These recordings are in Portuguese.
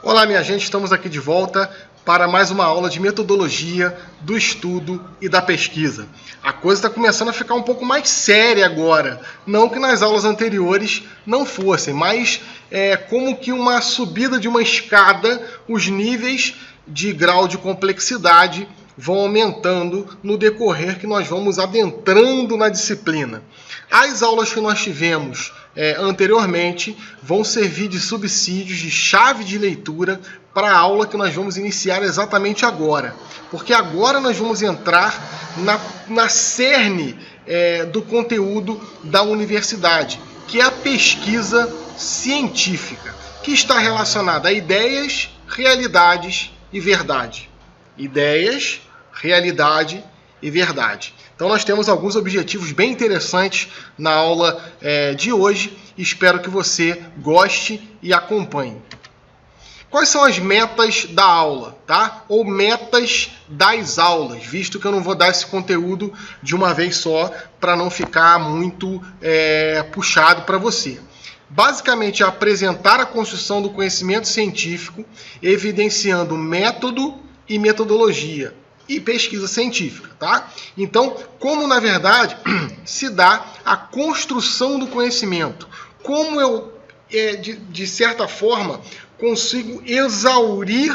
Olá, minha gente, estamos aqui de volta para mais uma aula de metodologia do estudo e da pesquisa. A coisa está começando a ficar um pouco mais séria agora. Não que nas aulas anteriores não fossem, mas como que uma subida de uma escada, os níveis de grau de complexidade vão aumentando no decorrer que nós vamos adentrando na disciplina. As aulas que nós tivemos anteriormente vão servir de subsídios, de chave de leitura para a aula que nós vamos iniciar exatamente agora. Porque agora nós vamos entrar na cerne do conteúdo da universidade, que é a pesquisa científica, que está relacionada a ideias, realidades e verdade. Ideias, realidade e verdade. Então nós temos alguns objetivos bem interessantes na aula de hoje. Espero que você goste e acompanhe. Quais são as metas da aula, tá? Ou metas das aulas, visto que eu não vou dar esse conteúdo de uma vez só para não ficar muito puxado para você. Basicamente, é apresentar a construção do conhecimento científico, evidenciando método e metodologia e pesquisa científica, tá? Então, como na verdade se dá a construção do conhecimento, como eu, de certa forma, consigo exaurir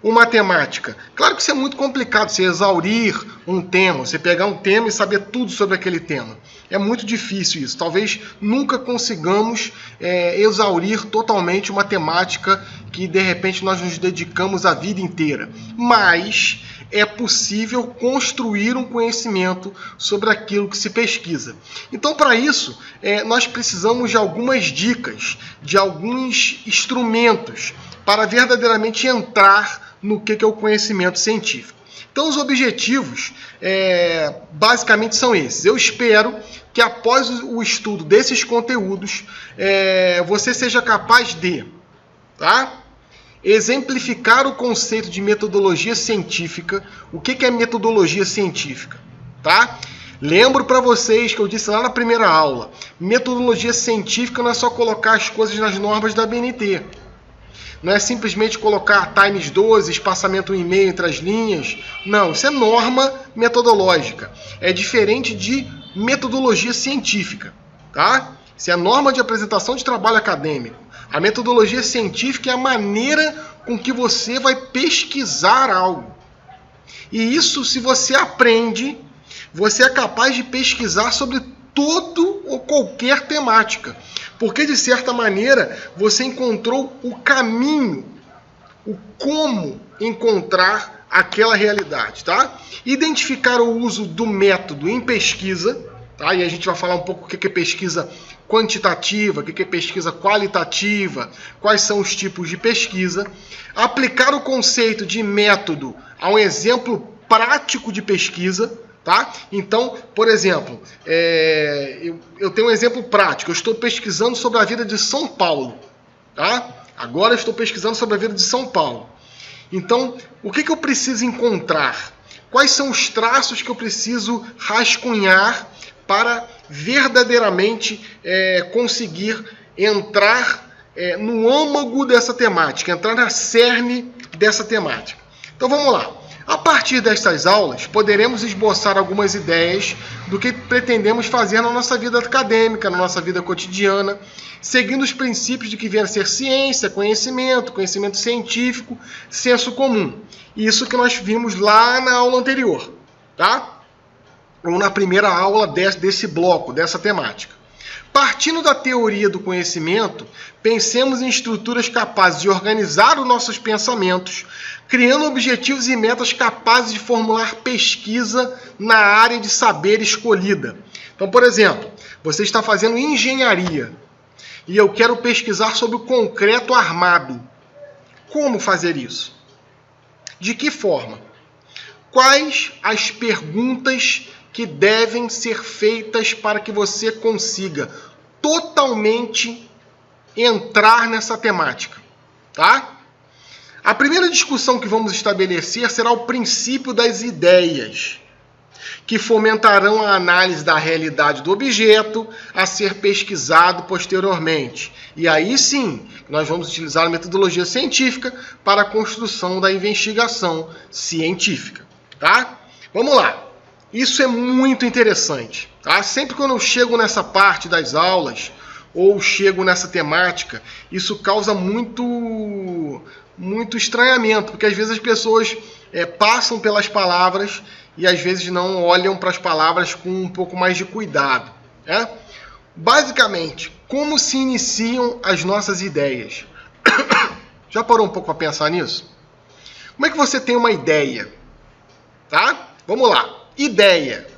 uma temática. Claro que isso é muito complicado, você exaurir um tema, você pegar um tema e saber tudo sobre aquele tema. É muito difícil isso. Talvez nunca consigamos exaurir totalmente uma temática que, de repente, nós nos dedicamos a vida inteira. Mas é possível construir um conhecimento sobre aquilo que se pesquisa. Então, para isso, nós precisamos de algumas dicas, de alguns instrumentos para verdadeiramente entrar no que é o conhecimento científico. Então, os objetivos basicamente são esses. Eu espero que após o estudo desses conteúdos, você seja capaz de, tá? Exemplificar o conceito de metodologia científica. O que é metodologia científica? Tá? Lembro para vocês que eu disse lá na primeira aula, metodologia científica não é só colocar as coisas nas normas da BNT. Não é simplesmente colocar times 12, espaçamento 1,5 entre as linhas. Não, isso é norma metodológica. É diferente de metodologia científica. Tá? Isso é norma de apresentação de trabalho acadêmico. A metodologia científica é a maneira com que você vai pesquisar algo. E isso, se você aprende, você é capaz de pesquisar sobre todo ou qualquer temática. Porque, de certa maneira, você encontrou o caminho, o como encontrar aquela realidade. Tá? Identificar o uso do método em pesquisa. Tá? E a gente vai falar um pouco o que é pesquisa quantitativa, o que é pesquisa qualitativa, quais são os tipos de pesquisa. Aplicar o conceito de método a um exemplo prático de pesquisa. Tá? Então, por exemplo, eu tenho um exemplo prático. Eu estou pesquisando sobre a vida de São Paulo. Tá? Agora eu estou pesquisando sobre a vida de São Paulo. Então, o que eu preciso encontrar? Quais são os traços que eu preciso rascunhar para verdadeiramente conseguir entrar no âmago dessa temática, entrar na cerne dessa temática. Então vamos lá. A partir destas aulas, poderemos esboçar algumas ideias do que pretendemos fazer na nossa vida acadêmica, na nossa vida cotidiana, seguindo os princípios de que vem a ser ciência, conhecimento científico, senso comum. Isso que nós vimos lá na aula anterior, tá? Ou na primeira aula desse bloco, dessa temática. Partindo da teoria do conhecimento, pensemos em estruturas capazes de organizar os nossos pensamentos, criando objetivos e metas capazes de formular pesquisa na área de saber escolhida. Então, por exemplo, você está fazendo engenharia e eu quero pesquisar sobre o concreto armado. Como fazer isso? De que forma? Quais as perguntas que devem ser feitas para que você consiga totalmente entrar nessa temática, tá? A primeira discussão que vamos estabelecer será o princípio das ideias, que fomentarão a análise da realidade do objeto a ser pesquisado posteriormente. E aí sim, nós vamos utilizar a metodologia científica para a construção da investigação científica. Tá? Vamos lá. Isso é muito interessante. Tá? Sempre quando eu chego nessa parte das aulas, ou chego nessa temática, isso causa muito estranhamento, porque às vezes as pessoas passam pelas palavras e às vezes não olham para as palavras com um pouco mais de cuidado. Né? Basicamente, como se iniciam as nossas ideias? Já parou um pouco para pensar nisso? Como é que você tem uma ideia? Tá? Vamos lá. Ideia.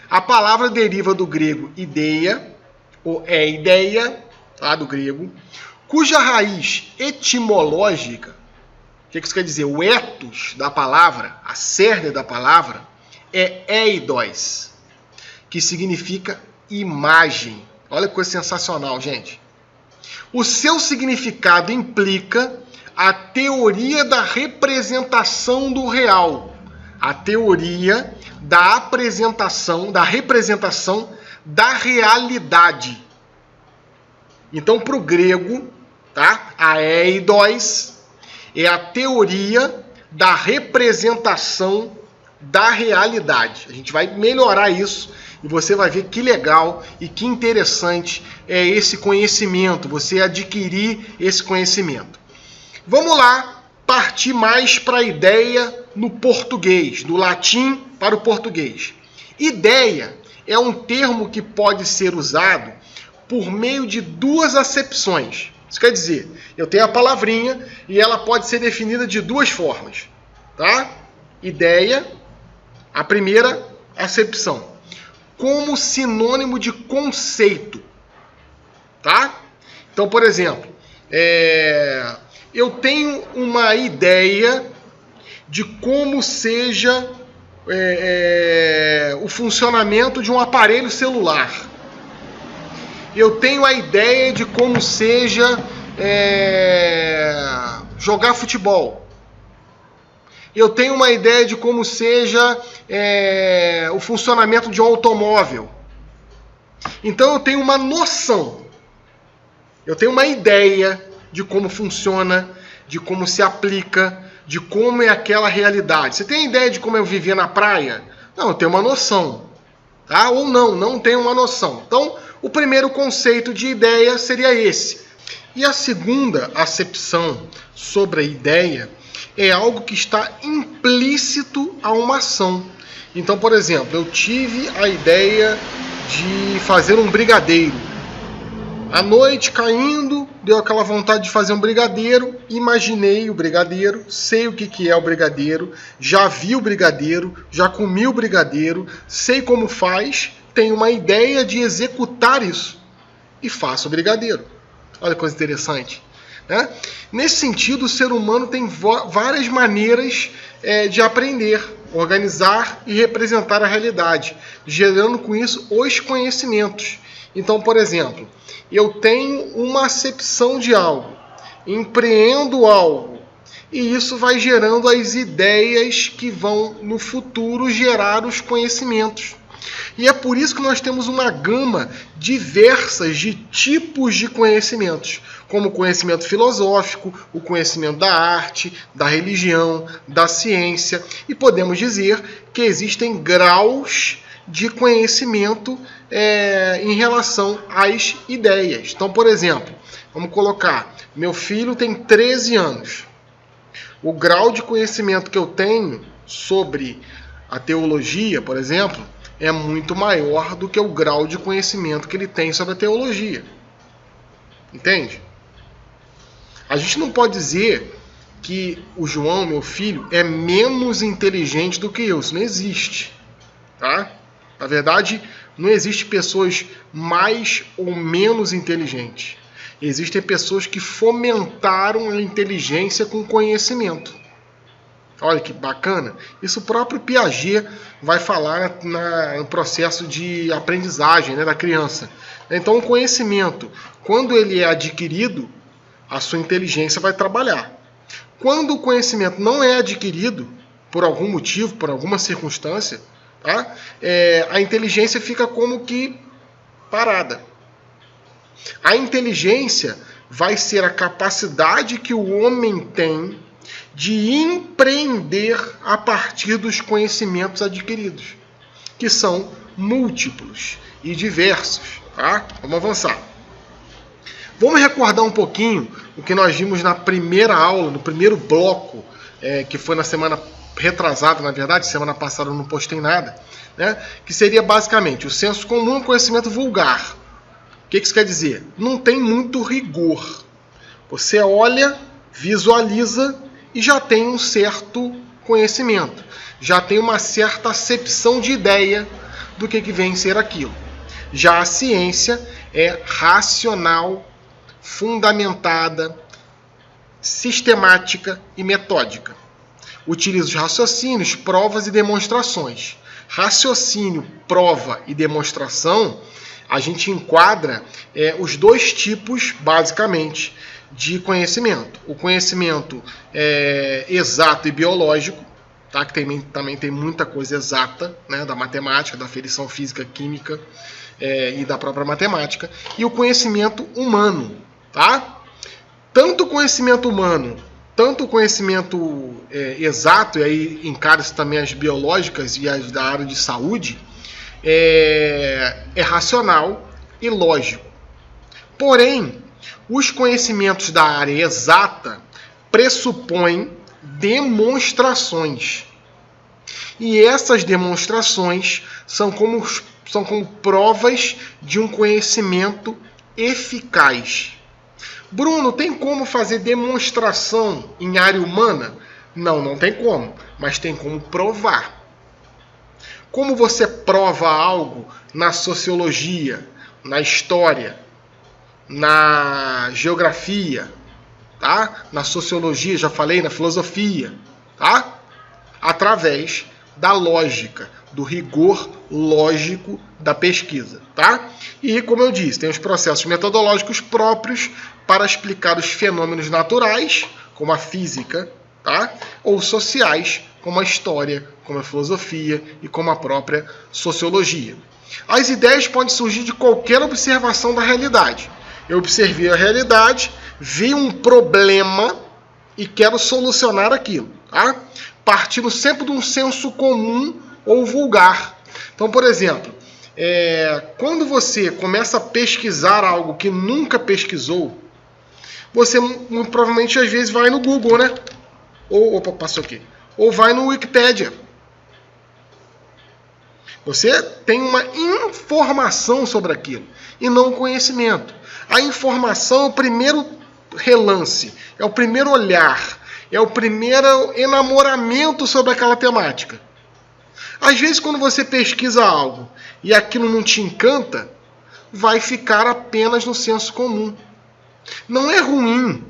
A palavra deriva do grego ideia, ou ideia, tá? Do grego, cuja raiz etimológica, o que isso quer dizer? O ethos da palavra, a cerne da palavra, é eidos, que significa imagem. Olha que coisa sensacional, gente. O seu significado implica a teoria da representação do real, a teoria da representação da realidade. Então, para o grego, tá? A eidos é a teoria da representação da realidade. A gente vai melhorar isso e você vai ver que legal e que interessante é esse conhecimento, você adquirir esse conhecimento. Vamos lá partir mais para a ideia no português, do latim para o português. Ideia é um termo que pode ser usado por meio de duas acepções. Isso quer dizer, eu tenho a palavrinha e ela pode ser definida de duas formas. Tá? Ideia, a primeira acepção, como sinônimo de conceito. Tá? Então, por exemplo, eu tenho uma ideia de como seja o funcionamento de um aparelho celular. Eu tenho a ideia de como seja jogar futebol. Eu tenho uma ideia de como seja o funcionamento de um automóvel. Então eu tenho uma noção. Eu tenho uma ideia de como funciona, de como se aplica, de como é aquela realidade. Você tem ideia de como eu vivia na praia? Não, eu tenho uma noção. Tá? Ou não tenho uma noção. Então, o primeiro conceito de ideia seria esse. E a segunda acepção sobre a ideia é algo que está implícito a uma ação. Então, por exemplo, eu tive a ideia de fazer um brigadeiro. À noite, caindo, deu aquela vontade de fazer um brigadeiro, imaginei o brigadeiro, sei o que é o brigadeiro, já vi o brigadeiro, já comi o brigadeiro, sei como faz, tenho uma ideia de executar isso e faço o brigadeiro. Olha que coisa interessante. Né? Nesse sentido, o ser humano tem várias maneiras de aprender, organizar e representar a realidade, gerando com isso os conhecimentos. Então, por exemplo, eu tenho uma acepção de algo, empreendo algo, e isso vai gerando as ideias que vão, no futuro, gerar os conhecimentos. E é por isso que nós temos uma gama diversa de tipos de conhecimentos, como o conhecimento filosófico, o conhecimento da arte, da religião, da ciência, e podemos dizer que existem graus de conhecimento em relação às ideias. Então, por exemplo, vamos colocar, meu filho tem 13 anos. O grau de conhecimento que eu tenho sobre a teologia, por exemplo, é muito maior do que o grau de conhecimento que ele tem sobre a teologia. Entende? A gente não pode dizer que o João, meu filho, é menos inteligente do que eu. Isso não existe. Tá? Na verdade, não existe pessoas mais ou menos inteligentes. Existem pessoas que fomentaram a inteligência com conhecimento. Olha que bacana. Isso o próprio Piaget vai falar no processo de aprendizagem, né, da criança. Então, o conhecimento, quando ele é adquirido, a sua inteligência vai trabalhar. Quando o conhecimento não é adquirido, por algum motivo, por alguma circunstância, tá? A inteligência fica como que parada. A inteligência vai ser a capacidade que o homem tem de empreender a partir dos conhecimentos adquiridos, que são múltiplos e diversos. Tá? Vamos avançar. Vamos recordar um pouquinho o que nós vimos na primeira aula, no primeiro bloco, que foi na semana retrasada, na verdade, semana passada eu não postei nada, né? Que seria basicamente o senso comum, conhecimento vulgar. O que isso quer dizer? Não tem muito rigor. Você olha, visualiza e já tem um certo conhecimento, já tem uma certa acepção de ideia do que vem ser aquilo. Já a ciência é racional, fundamentada, sistemática e metódica. Utiliza os raciocínios, provas e demonstrações. Raciocínio, prova e demonstração, a gente enquadra os dois tipos, basicamente, de conhecimento. O conhecimento exato e biológico, tá? Que também tem muita coisa exata, né? Da matemática, da aferição física, química e da própria matemática. E o conhecimento humano, tá? Tanto o conhecimento humano, tanto o conhecimento exato, e aí encara-se também as biológicas e as da área de saúde, é racional e lógico. Porém, os conhecimentos da área exata pressupõem demonstrações. E essas demonstrações são como provas de um conhecimento eficaz. Bruno, tem como fazer demonstração em área humana? Não, não tem como, mas tem como provar. Como você prova algo na sociologia, na história, na geografia, tá? Na sociologia, já falei, na filosofia, tá? Através da lógica, do rigor lógico da pesquisa, tá? E, como eu disse, tem os processos metodológicos próprios para explicar os fenômenos naturais, como a física, tá? Ou sociais, como a história, como a filosofia e como a própria sociologia. As ideias podem surgir de qualquer observação da realidade. Eu observei a realidade, vi um problema e quero solucionar aquilo, tá? Partindo sempre de um senso comum ou vulgar. Então, por exemplo, quando você começa a pesquisar algo que nunca pesquisou, você muito provavelmente às vezes vai no Google, né? Ou vai no Wikipedia. Você tem uma informação sobre aquilo e não conhecimento. A informação é o primeiro relance, é o primeiro olhar, é o primeiro enamoramento sobre aquela temática. Às vezes, quando você pesquisa algo e aquilo não te encanta, vai ficar apenas no senso comum. Não é ruim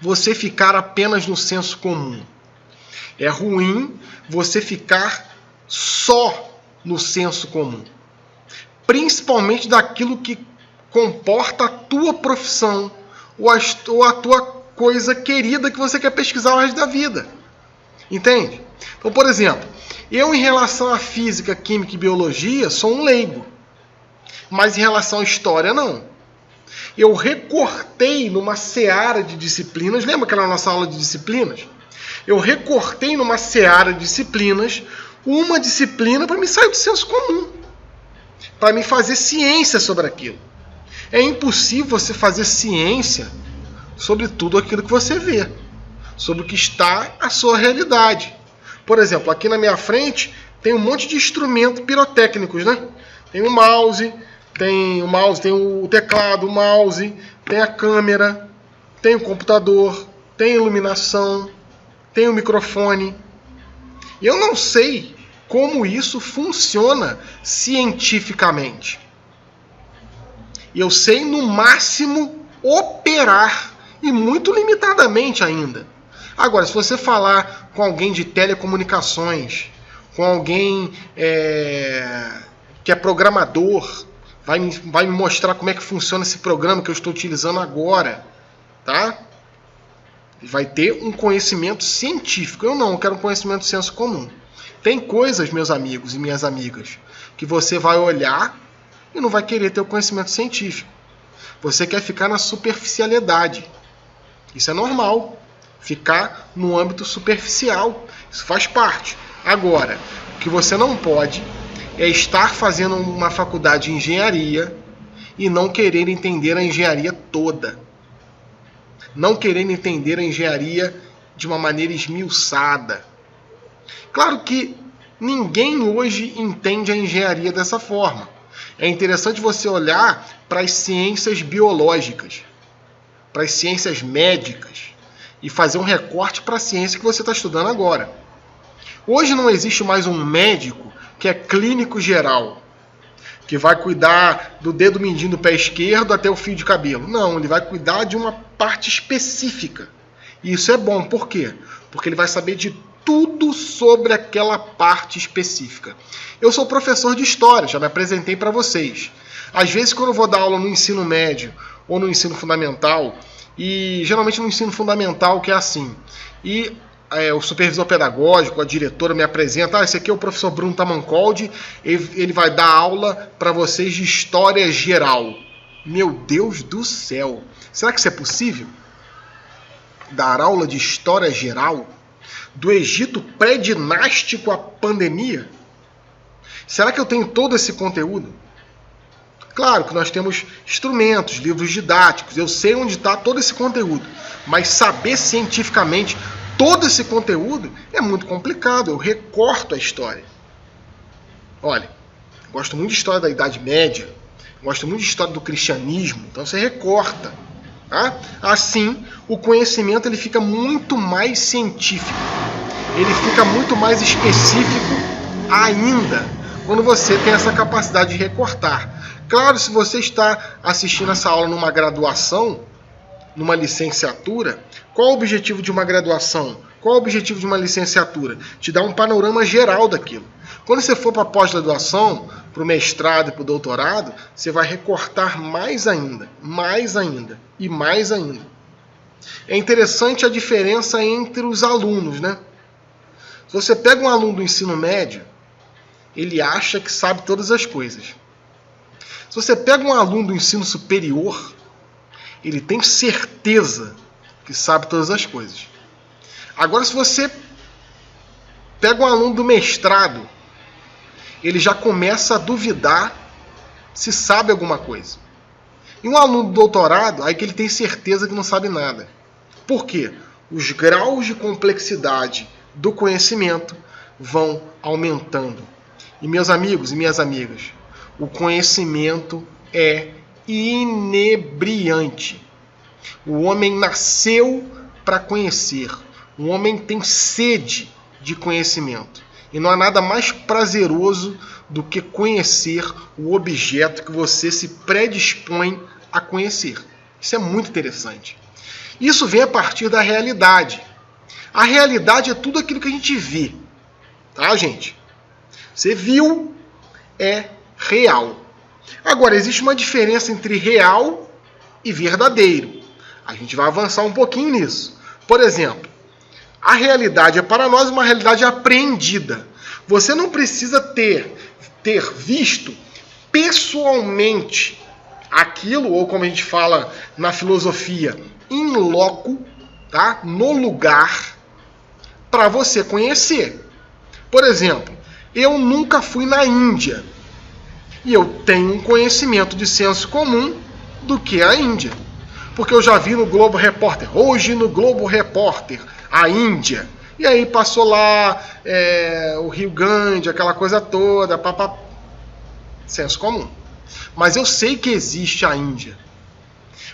você ficar apenas no senso comum. É ruim você ficar só no senso comum. Principalmente daquilo que comporta a tua profissão ou a tua coisa querida que você quer pesquisar o resto da vida. Entende? Então, por exemplo, eu em relação à física, química e biologia sou um leigo. Mas em relação à história, não. Eu recortei numa seara de disciplinas, lembra aquela nossa aula de disciplinas? Eu recortei numa seara de disciplinas uma disciplina para me sair do senso comum, para me fazer ciência sobre aquilo. É impossível você fazer ciência sobre tudo aquilo que você vê, sobre o que está a sua realidade. Por exemplo, aqui na minha frente tem um monte de instrumentos pirotécnicos, né? Tem o mouse, tem o teclado, o mouse, tem a câmera, tem o computador, tem a iluminação, tem o microfone. E eu não sei como isso funciona cientificamente. E eu sei, no máximo, operar, e muito limitadamente ainda. Agora, se você falar com alguém de telecomunicações, com alguém que é programador, vai me mostrar como é que funciona esse programa que eu estou utilizando agora, tá? Vai ter um conhecimento científico. Eu não, eu quero um conhecimento de senso comum. Tem coisas, meus amigos e minhas amigas, que você vai olhar e não vai querer ter o conhecimento científico. Você quer ficar na superficialidade. Isso é normal. Ficar no âmbito superficial. Isso faz parte. Agora, o que você não pode é estar fazendo uma faculdade de engenharia e não querer entender a engenharia toda. Não querer entender a engenharia de uma maneira esmiuçada. Claro que ninguém hoje entende a engenharia dessa forma. É interessante você olhar para as ciências biológicas, para as ciências médicas e fazer um recorte para a ciência que você está estudando agora. Hoje não existe mais um médico que é clínico geral, que vai cuidar do dedo mindinho do pé esquerdo até o fio de cabelo. Não, ele vai cuidar de uma parte específica. E isso é bom. Por quê? Porque ele vai saber de tudo sobre aquela parte específica. Eu sou professor de história, já me apresentei para vocês. Às vezes, quando eu vou dar aula no ensino médio ou no ensino fundamental, e geralmente no ensino fundamental que é assim, e o supervisor pedagógico, a diretora me apresenta, esse aqui é o professor Bruno Tamancoldi, ele vai dar aula para vocês de história geral. Meu Deus do céu! Será que isso é possível? Dar aula de história geral? Do Egito pré-dinástico à pandemia? Será que eu tenho todo esse conteúdo? Claro que nós temos instrumentos, livros didáticos, eu sei onde está todo esse conteúdo, mas saber cientificamente todo esse conteúdo é muito complicado, eu recorto a história. Olha, gosto muito de história da Idade Média, gosto muito de história do cristianismo, então você recorta. Tá? Assim, o conhecimento ele fica muito mais científico, ele fica muito mais específico ainda, quando você tem essa capacidade de recortar. Claro, se você está assistindo essa aula numa graduação, numa licenciatura, qual o objetivo de uma graduação? Qual o objetivo de uma licenciatura? Te dar um panorama geral daquilo. Quando você for para a pós-graduação, para o mestrado e para o doutorado, você vai recortar mais ainda e mais ainda. É interessante a diferença entre os alunos, né? Se você pega um aluno do ensino médio, ele acha que sabe todas as coisas. Se você pega um aluno do ensino superior, ele tem certeza que sabe todas as coisas. Agora, se você pega um aluno do mestrado, ele já começa a duvidar se sabe alguma coisa. E um aluno do doutorado, aí que ele tem certeza que não sabe nada. Por quê? Os graus de complexidade do conhecimento vão aumentando. E meus amigos e minhas amigas, o conhecimento é inebriante. O homem nasceu para conhecer. O homem tem sede de conhecimento. E não há nada mais prazeroso do que conhecer o objeto que você se predispõe a conhecer. Isso é muito interessante. Isso vem a partir da realidade. A realidade é tudo aquilo que a gente vê. Tá, gente? Você viu, é real. Agora, existe uma diferença entre real e verdadeiro. A gente vai avançar um pouquinho nisso. Por exemplo, a realidade é para nós uma realidade apreendida. Você não precisa ter visto pessoalmente aquilo, ou como a gente fala na filosofia, in loco, tá? No lugar, para você conhecer. Por exemplo, eu nunca fui na Índia e eu tenho um conhecimento de senso comum do que é a Índia. Porque eu já vi no Globo Repórter, hoje no Globo Repórter, a Índia. E aí passou lá o Rio Grande, aquela coisa toda, senso comum. Mas eu sei que existe a Índia.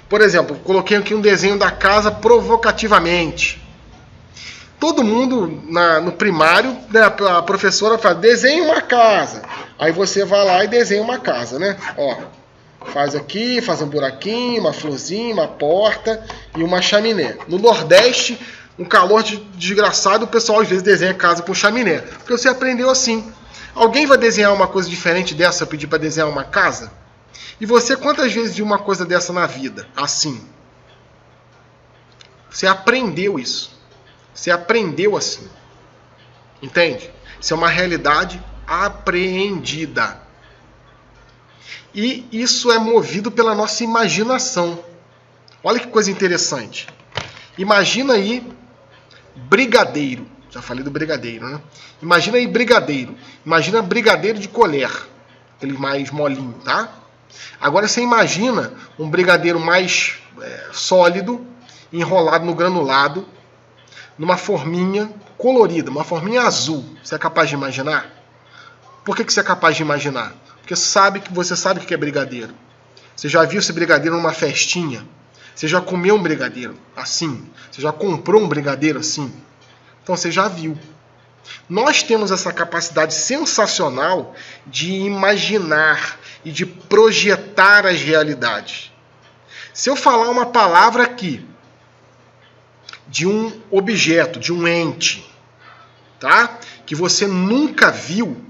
Por exemplo, coloquei aqui um desenho da casa provocativamente. Todo mundo no primário, né, a professora fala, desenhe uma casa. Aí você vai lá e desenha uma casa, né? Ó, faz aqui, faz um buraquinho, uma florzinha, uma porta e uma chaminé. No Nordeste, um calor desgraçado, o pessoal às vezes desenha casa com chaminé. Porque você aprendeu assim. Alguém vai desenhar uma coisa diferente dessa, pedir para desenhar uma casa? E você quantas vezes viu uma coisa dessa na vida? Assim. Você aprendeu isso. Você aprendeu assim. Entende? Isso é uma realidade apreendida. E isso é movido pela nossa imaginação. Olha que coisa interessante. Imagina aí brigadeiro. Já falei do brigadeiro, né? Imagina aí brigadeiro. Imagina brigadeiro de colher. Aquele mais molinho, tá? Agora você imagina um brigadeiro mais sólido, enrolado no granulado, numa forminha colorida, uma forminha azul. Você é capaz de imaginar? Por que você é capaz de imaginar? Porque você sabe o que é brigadeiro. Você já viu esse brigadeiro numa festinha? Você já comeu um brigadeiro assim? Você já comprou um brigadeiro assim? Então você já viu. Nós temos essa capacidade sensacional de imaginar e de projetar as realidades. Se eu falar uma palavra aqui de um objeto, de um ente, tá? Que você nunca viu,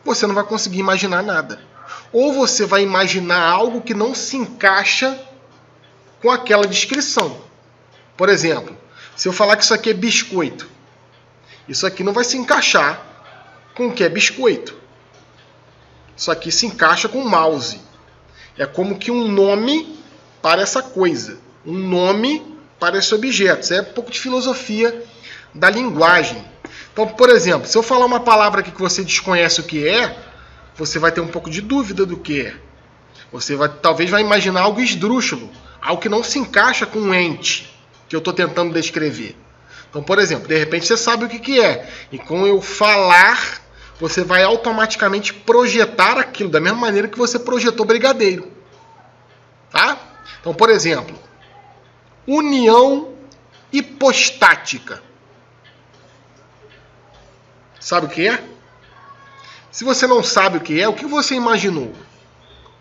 você não vai conseguir imaginar nada. Ou você vai imaginar algo que não se encaixa com aquela descrição. Por exemplo, se eu falar que isso aqui é biscoito, isso aqui não vai se encaixar com o que é biscoito. Isso aqui se encaixa com mouse. É como que um nome para essa coisa, um nome para esse objeto. Isso é um pouco de filosofia da linguagem. Então, por exemplo, se eu falar uma palavra aqui que você desconhece o que é, você vai ter um pouco de dúvida do que é. Você talvez vai imaginar algo esdrúxulo, algo que não se encaixa com o ente que eu estou tentando descrever. Então, por exemplo, de repente você sabe o que é. E com eu falar, você vai automaticamente projetar aquilo da mesma maneira que você projetou brigadeiro. Tá? Então, por exemplo, união hipostática. Sabe o que é? Se você não sabe o que é, o que você imaginou?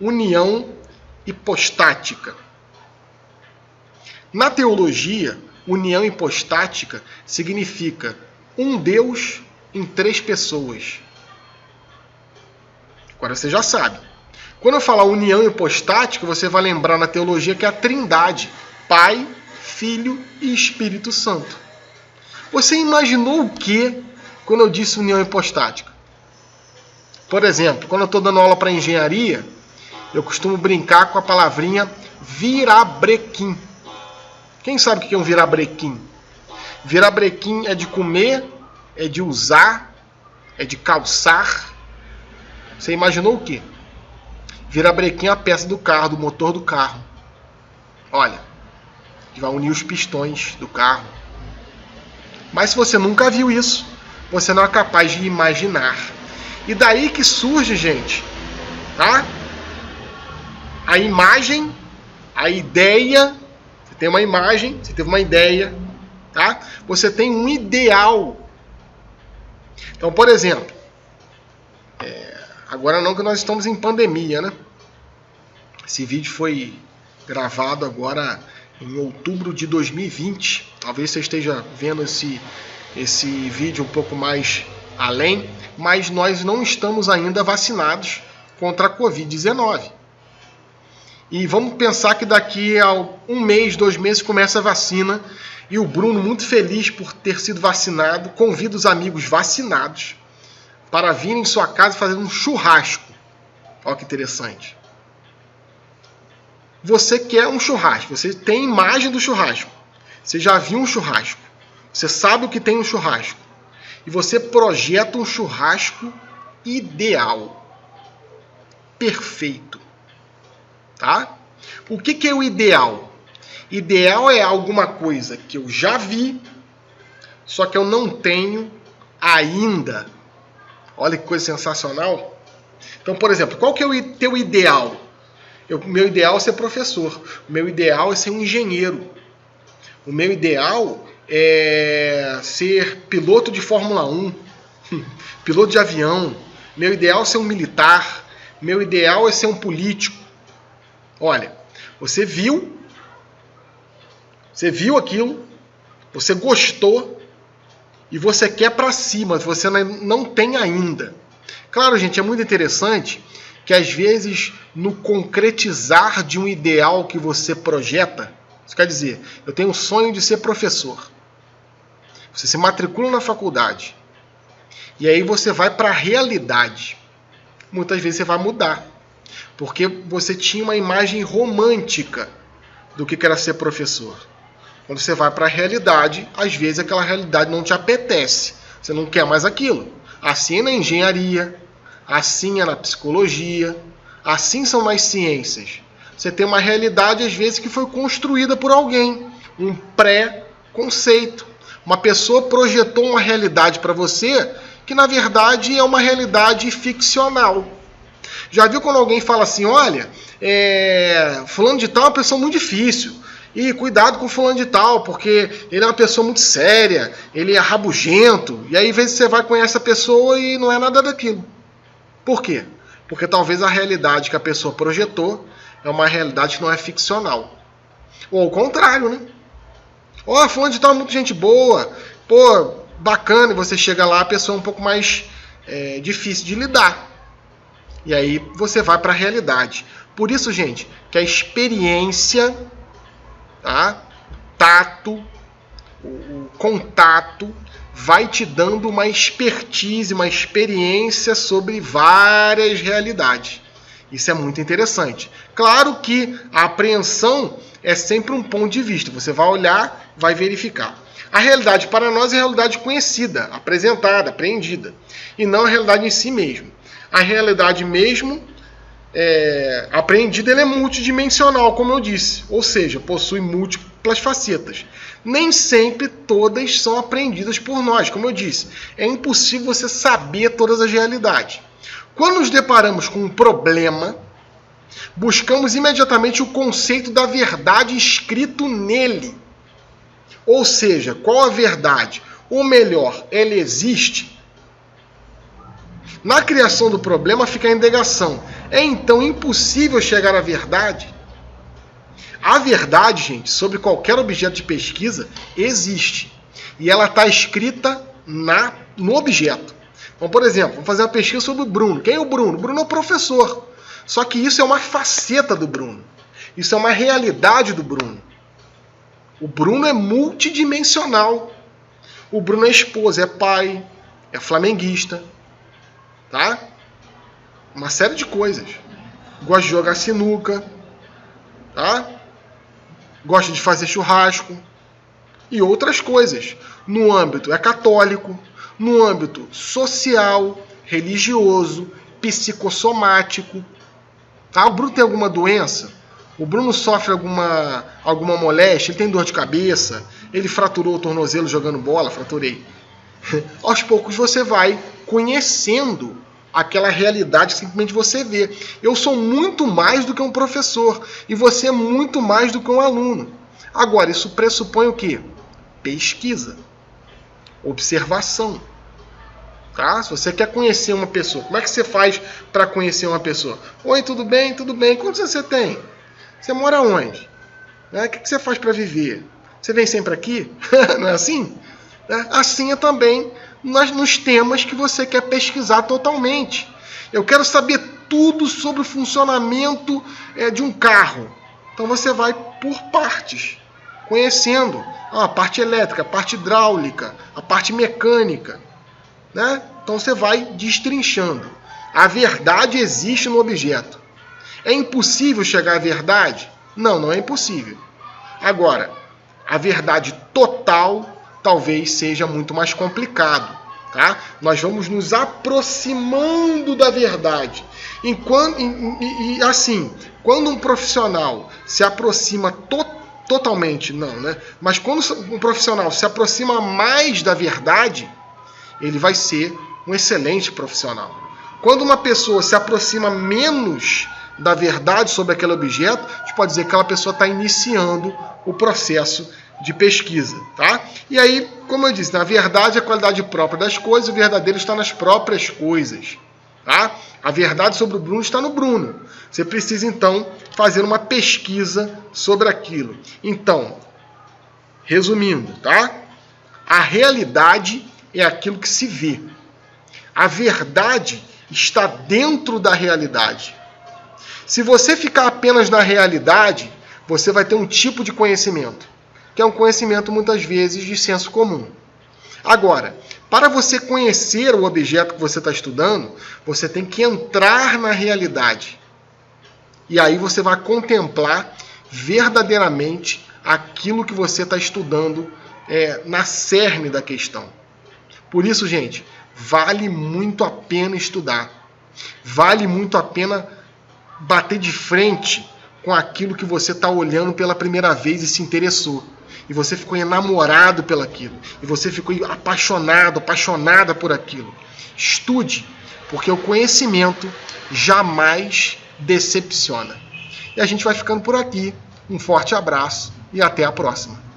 União hipostática. Na teologia, união hipostática significa um Deus em 3 pessoas. Agora você já sabe. Quando eu falar união hipostática, você vai lembrar na teologia que é a Trindade: Pai, Filho e Espírito Santo. Você imaginou o que quando eu disse união hipostática? Por exemplo, quando eu estou dando aula para engenharia, eu costumo brincar com a palavrinha virabrequim. Quem sabe o que é um virabrequim? Virabrequim é de comer, é de usar, é de calçar. Você imaginou o quê? Virabrequim é a peça do carro, do motor do carro. Olha, que vai unir os pistões do carro. Mas se você nunca viu isso, você não é capaz de imaginar. E daí que surge, gente, tá? A imagem, a ideia. Você tem uma imagem, você teve uma ideia, tá? Você tem um ideal. Então, por exemplo, agora não que nós estamos em pandemia, né? Esse vídeo foi gravado agora em outubro de 2020. Talvez você esteja vendo esse vídeo um pouco mais além, mas nós não estamos ainda vacinados contra a Covid-19. E vamos pensar que daqui a 1 mês, 2 meses começa a vacina e o Bruno, muito feliz por ter sido vacinado, convida os amigos vacinados para virem em sua casa fazer um churrasco. Olha que interessante. Você quer um churrasco, você tem imagem do churrasco, você já viu um churrasco, você sabe o que tem um churrasco, e você projeta um churrasco ideal, perfeito, tá? O que é o ideal? Ideal é alguma coisa que eu já vi, só que eu não tenho ainda. Olha que coisa sensacional. Então, por exemplo, qual que é o teu ideal? O meu ideal é ser professor. O meu ideal é ser um engenheiro. O meu ideal é ser piloto de Fórmula 1, piloto de avião. Meu ideal é ser um militar. Meu ideal é ser um político. Olha, você viu aquilo, você gostou e você quer para cima, você não tem ainda. Claro, gente, é muito interessante que às vezes no concretizar de um ideal que você projeta, isso quer dizer, eu tenho o sonho de ser professor. Você se matricula na faculdade. E aí você vai para a realidade. Muitas vezes você vai mudar, porque você tinha uma imagem romântica do que era ser professor. Quando você vai para a realidade, às vezes aquela realidade não te apetece. Você não quer mais aquilo. Assim é na engenharia, assim é na psicologia, assim são nas ciências. Você tem uma realidade, às vezes, que foi construída por alguém. Um pré-conceito. Uma pessoa projetou uma realidade para você que, na verdade, é uma realidade ficcional. Já viu quando alguém fala assim, olha, fulano de tal é uma pessoa muito difícil. E cuidado com fulano de tal, porque ele é uma pessoa muito séria, ele é rabugento. E aí, às vezes, você vai conhecer essa pessoa e não é nada daquilo. Por quê? Porque talvez a realidade que a pessoa projetou é uma realidade que não é ficcional. Ou ao contrário, né? Ó, fulano de tal é muito gente boa, pô, bacana, e você chega lá, a pessoa é um pouco mais difícil de lidar. E aí você vai para a realidade. Por isso, gente, que a experiência, tá? Tato, o contato, vai te dando uma expertise, uma experiência sobre várias realidades. Isso é muito interessante. Claro que a apreensão é sempre um ponto de vista. Você vai olhar, vai verificar. A realidade para nós é a realidade conhecida, apresentada, apreendida, e não a realidade em si mesmo. A realidade mesmo apreendida, ela é multidimensional, como eu disse, ou seja, possui múltiplas facetas. Nem sempre todas são apreendidas por nós, como eu disse. É impossível você saber todas as realidades. Quando nos deparamos com um problema, buscamos imediatamente o conceito da verdade escrito nele. Ou seja, qual a verdade? Ou melhor, ela existe? Na criação do problema fica a indagação. É então impossível chegar à verdade? A verdade, gente, sobre qualquer objeto de pesquisa, existe. E ela está escrita no objeto. Então, por exemplo, vamos fazer uma pesquisa sobre o Bruno. Quem é o Bruno? O Bruno é o professor. Só que isso é uma faceta do Bruno. Isso é uma realidade do Bruno. O Bruno é multidimensional. O Bruno é esposa, é pai, é flamenguista. Tá? Uma série de coisas. Gosta de jogar sinuca. Tá? Gosta de fazer churrasco. E outras coisas. No âmbito católico, no âmbito social, religioso, psicossomático. Tá? O Bruno tem alguma doença? O Bruno sofre alguma moléstia? Ele tem dor de cabeça? Ele fraturou o tornozelo jogando bola? Fraturei. Aos poucos você vai conhecendo aquela realidade que simplesmente você vê. Eu sou muito mais do que um professor e você é muito mais do que um aluno. Agora, isso pressupõe o quê? Pesquisa, observação. Tá? Se você quer conhecer uma pessoa, como é que você faz para conhecer uma pessoa? Oi, tudo bem? Tudo bem. Quantos anos você tem? Você mora onde? O que você faz para viver? Você vem sempre aqui? Não é assim? Assim é também nos temas que você quer pesquisar totalmente. Eu quero saber tudo sobre o funcionamento de um carro. Então você vai por partes, conhecendo a parte elétrica, a parte hidráulica, a parte mecânica. Né? Então você vai destrinchando. A verdade existe no objeto. É impossível chegar à verdade? Não, não é impossível. Agora, a verdade total talvez seja muito mais complicado. Tá? Nós vamos nos aproximando da verdade. Assim, quando um profissional se aproxima totalmente, não, né? Mas quando um profissional se aproxima mais da verdade, ele vai ser um excelente profissional. Quando uma pessoa se aproxima menos da verdade sobre aquele objeto, a gente pode dizer que aquela pessoa está iniciando o processo de pesquisa. Tá? E aí, como eu disse, na verdade, a qualidade própria das coisas, o verdadeiro está nas próprias coisas. Tá? A verdade sobre o Bruno está no Bruno. Você precisa, então, fazer uma pesquisa sobre aquilo. Então, resumindo, tá? A realidade é aquilo que se vê. A verdade está dentro da realidade. Se você ficar apenas na realidade, você vai ter um tipo de conhecimento, que é um conhecimento muitas vezes de senso comum. Agora, Para você conhecer o objeto que você está estudando, você tem que entrar na realidade. E aí você vai contemplar verdadeiramente aquilo que você está estudando na cerne da questão. Por isso, gente, vale muito a pena estudar. Vale muito a pena bater de frente com aquilo que você está olhando pela primeira vez e se interessou. E você ficou enamorado pelaquilo. E você ficou apaixonado, apaixonada por aquilo. Estude, porque o conhecimento jamais decepciona. E a gente vai ficando por aqui. Um forte abraço e até a próxima.